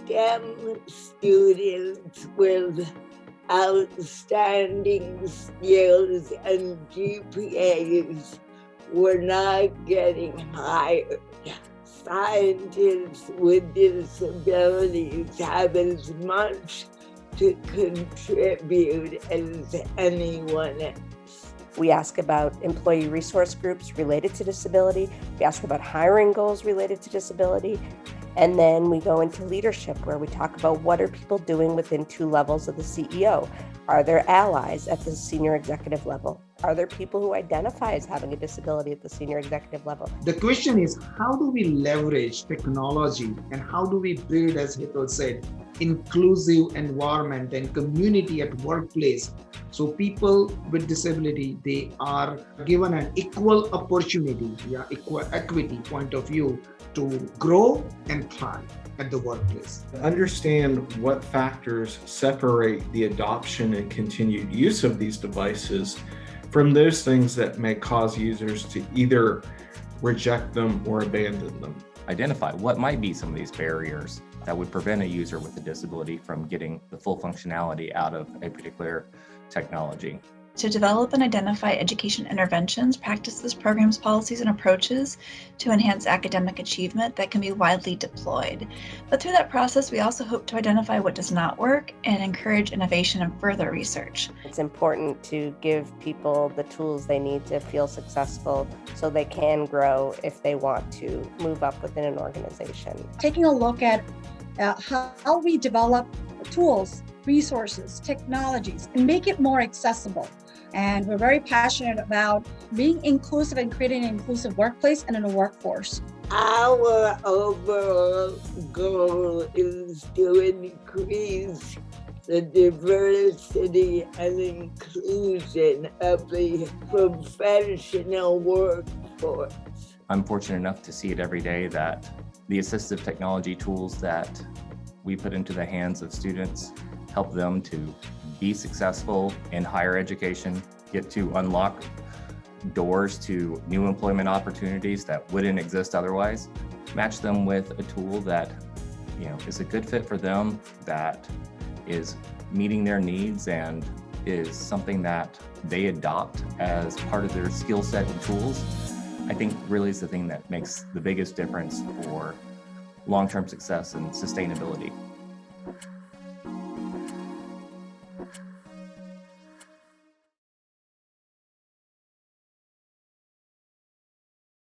STEM students with outstanding skills and GPAs were not getting hired. Scientists with disabilities have as much to contribute as anyone else. We ask about employee resource groups related to disability. We ask about hiring goals related to disability. And then we go into leadership, where we talk about what are people doing within 2 levels of the CEO. Are there allies at the senior executive level? Are there people who identify as having a disability at the senior executive level? The question is, how do we leverage technology and how do we build, as Hetal said, inclusive environment and community at workplace, so people with disability, they are given an equal opportunity, equal equity point of view to grow and thrive at the workplace. Understand what factors separate the adoption and continued use of these devices from those things that may cause users to either reject them or abandon them. Identify what might be some of these barriers that would prevent a user with a disability from getting the full functionality out of a particular technology. To develop and identify education interventions, practices, programs, policies, and approaches to enhance academic achievement that can be widely deployed. But through that process, we also hope to identify what does not work and encourage innovation and further research. It's important to give people the tools they need to feel successful so they can grow if they want to move up within an organization. Taking a look at how we develop tools, resources, technologies, and make it more accessible. And we're very passionate about being inclusive and creating an inclusive workplace and in a workforce. Our overall goal is to increase the diversity and inclusion of the professional workforce. I'm fortunate enough to see it every day that the assistive technology tools that we put into the hands of students help them to be successful in higher education, get to unlock doors to new employment opportunities that wouldn't exist otherwise, match them with a tool that is a good fit for them, that is meeting their needs and is something that they adopt as part of their skill set and tools. I think really is the thing that makes the biggest difference for long-term success and sustainability.